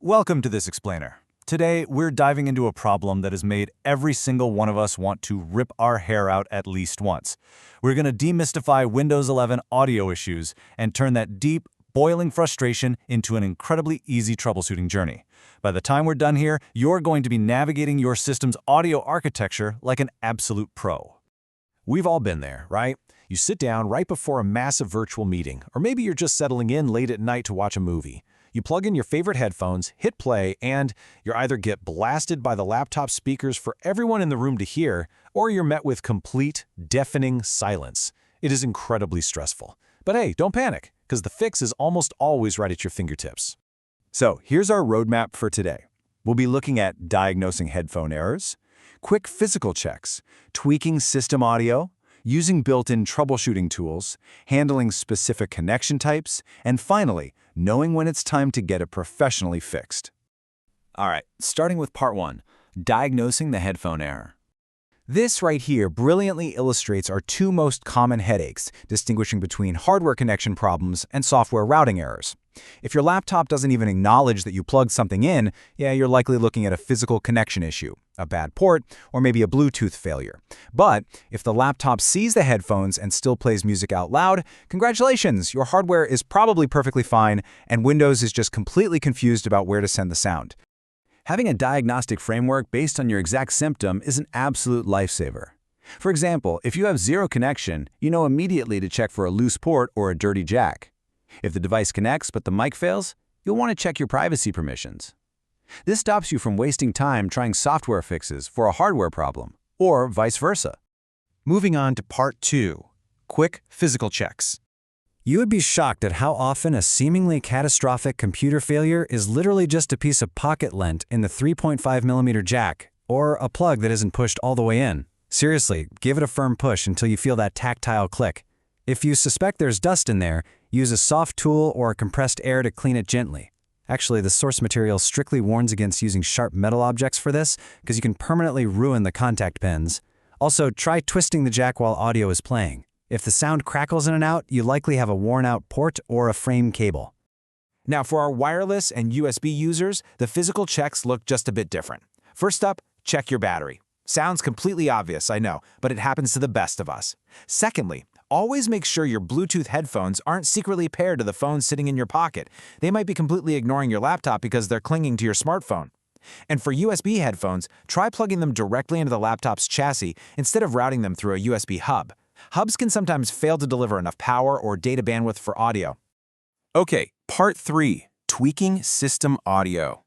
Welcome to this explainer. Today, we're diving into a problem that has made every single one of us want to rip our hair out at least once. We're going to demystify Windows 11 audio issues and turn that deep, boiling frustration into an incredibly easy troubleshooting journey. By the time we're done here, you're going to be navigating your system's audio architecture like an absolute pro. We've all been there, right? You sit down right before a massive virtual meeting, or maybe you're just settling in late at night to watch a movie. You plug in your favorite headphones, hit play, and you either get blasted by the laptop speakers for everyone in the room to hear, or you're met with complete, deafening silence. It is incredibly stressful. But hey, don't panic, because the fix is almost always right at your fingertips. So here's our roadmap for today. We'll be looking at diagnosing headphone errors, quick physical checks, tweaking system audio, using built-in troubleshooting tools, handling specific connection types, and finally, knowing when it's time to get it professionally fixed. All right, starting with part 1, diagnosing the headphone error. This right here brilliantly illustrates our two most common headaches, distinguishing between hardware connection problems and software routing errors. If your laptop doesn't even acknowledge that you plugged something in, you're likely looking at a physical connection issue, a bad port, or maybe a Bluetooth failure. But if the laptop sees the headphones and still plays music out loud, congratulations, your hardware is probably perfectly fine, and Windows is just completely confused about where to send the sound. Having a diagnostic framework based on your exact symptom is an absolute lifesaver. For example, if you have zero connection, you know immediately to check for a loose port or a dirty jack. If the device connects but the mic fails, you'll want to check your privacy permissions. This stops you from wasting time trying software fixes for a hardware problem, or vice versa. Moving on to part 2, quick physical checks. You would be shocked at how often a seemingly catastrophic computer failure is literally just a piece of pocket lint in the 3.5mm jack, or a plug that isn't pushed all the way in. Seriously, give it a firm push until you feel that tactile click. If you suspect there's dust in there, use a soft tool or compressed air to clean it gently. Actually, the source material strictly warns against using sharp metal objects for this, because you can permanently ruin the contact pins. Also, try twisting the jack while audio is playing. If the sound crackles in and out, you likely have a worn-out port or a frame cable. Now for our wireless and USB users, the physical checks look just a bit different. First up, check your battery. Sounds completely obvious, I know, but it happens to the best of us. Secondly, always make sure your Bluetooth headphones aren't secretly paired to the phone sitting in your pocket. They might be completely ignoring your laptop because they're clinging to your smartphone. And for USB headphones, try plugging them directly into the laptop's chassis instead of routing them through a USB hub. Hubs can sometimes fail to deliver enough power or data bandwidth for audio. Okay, part 3, tweaking system audio.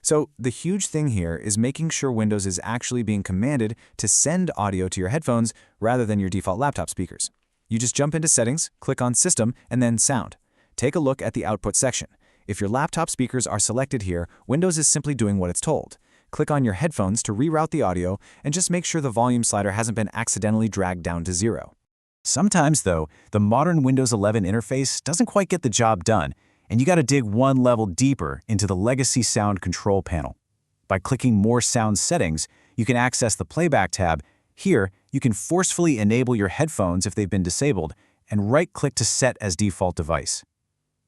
So the huge thing here is making sure Windows is actually being commanded to send audio to your headphones rather than your default laptop speakers. You just jump into Settings, click on System, and then Sound. Take a look at the Output section. If your laptop speakers are selected here, Windows is simply doing what it's told. Click on your headphones to reroute the audio and just make sure the volume slider hasn't been accidentally dragged down to 0. Sometimes, though, the modern Windows 11 interface doesn't quite get the job done, and you got to dig one level deeper into the legacy sound control panel. By clicking More Sound Settings, you can access the Playback tab. Here, you can forcefully enable your headphones if they've been disabled, and right-click to Set as Default Device.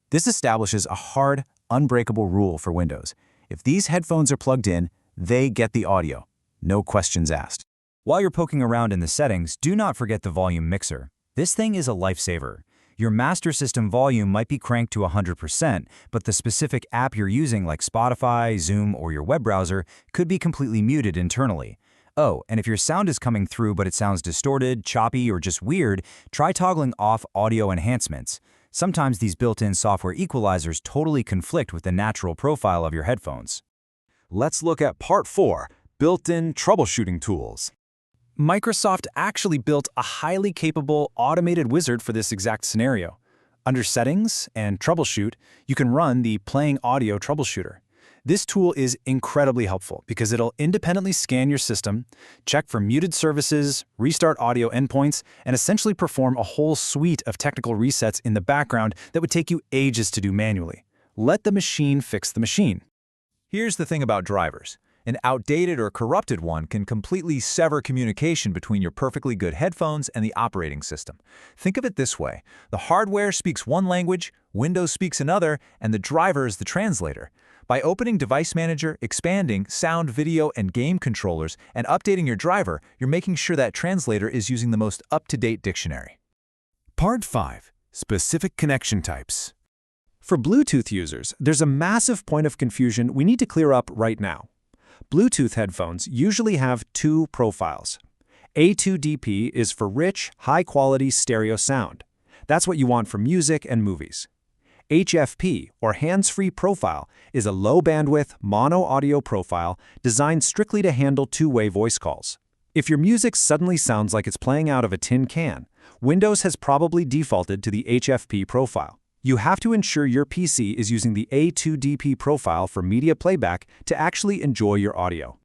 This establishes a hard, unbreakable rule for Windows. If these headphones are plugged in, they get the audio. No questions asked. While you're poking around in the settings, do not forget the volume mixer. This thing is a lifesaver. Your master system volume might be cranked to 100%, but the specific app you're using like Spotify, Zoom, or your web browser could be completely muted internally. Oh, and if your sound is coming through but it sounds distorted, choppy, or just weird, try toggling off audio enhancements. Sometimes these built-in software equalizers totally conflict with the natural profile of your headphones. Let's look at part 4, built-in troubleshooting tools. Microsoft actually built a highly capable automated wizard for this exact scenario. Under Settings and Troubleshoot, you can run the Playing Audio Troubleshooter. This tool is incredibly helpful because it'll independently scan your system, check for muted services, restart audio endpoints, and essentially perform a whole suite of technical resets in the background that would take you ages to do manually. Let the machine fix the machine. Here's the thing about drivers. An outdated or corrupted one can completely sever communication between your perfectly good headphones and the operating system. Think of it this way. The hardware speaks one language, Windows speaks another, and the driver is the translator. By opening Device Manager, expanding sound, video, and game controllers, and updating your driver, you're making sure that translator is using the most up-to-date dictionary. Part 5. Specific connection types. For Bluetooth users, there's a massive point of confusion we need to clear up right now. Bluetooth headphones usually have two profiles. A2DP is for rich, high-quality stereo sound. That's what you want for music and movies. HFP, or hands-free profile, is a low-bandwidth, mono-audio profile designed strictly to handle two-way voice calls. If your music suddenly sounds like it's playing out of a tin can, Windows has probably defaulted to the HFP profile. You have to ensure your PC is using the A2DP profile for media playback to actually enjoy your audio.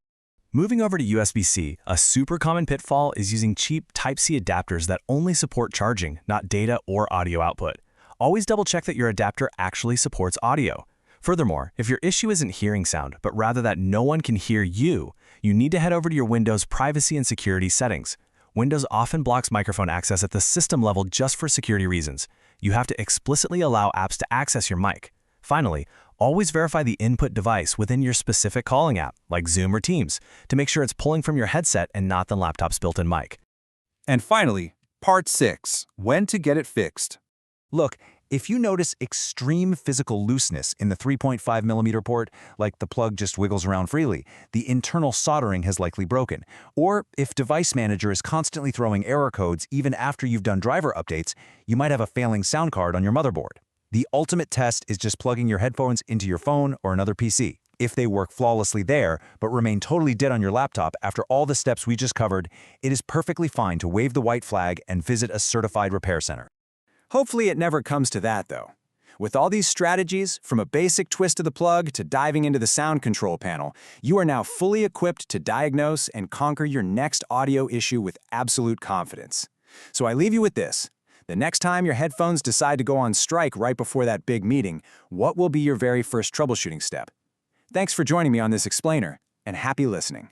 Moving over to USB-C, a super common pitfall is using cheap Type-C adapters that only support charging, not data or audio output. Always double-check that your adapter actually supports audio. Furthermore, if your issue isn't hearing sound, but rather that no one can hear you, you need to head over to your Windows privacy and security settings. Windows often blocks microphone access at the system level just for security reasons. You have to explicitly allow apps to access your mic. Finally, always verify the input device within your specific calling app, like Zoom or Teams, to make sure it's pulling from your headset and not the laptop's built-in mic. And finally, Part 6. When to get it fixed. Look, if you notice extreme physical looseness in the 3.5mm port, like the plug just wiggles around freely, the internal soldering has likely broken. Or if Device Manager is constantly throwing error codes even after you've done driver updates, you might have a failing sound card on your motherboard. The ultimate test is just plugging your headphones into your phone or another PC. If they work flawlessly there, but remain totally dead on your laptop after all the steps we just covered, it is perfectly fine to wave the white flag and visit a certified repair center. Hopefully it never comes to that, though. With all these strategies, from a basic twist of the plug to diving into the sound control panel, you are now fully equipped to diagnose and conquer your next audio issue with absolute confidence. So I leave you with this. The next time your headphones decide to go on strike right before that big meeting, what will be your very first troubleshooting step? Thanks for joining me on this explainer, and happy listening.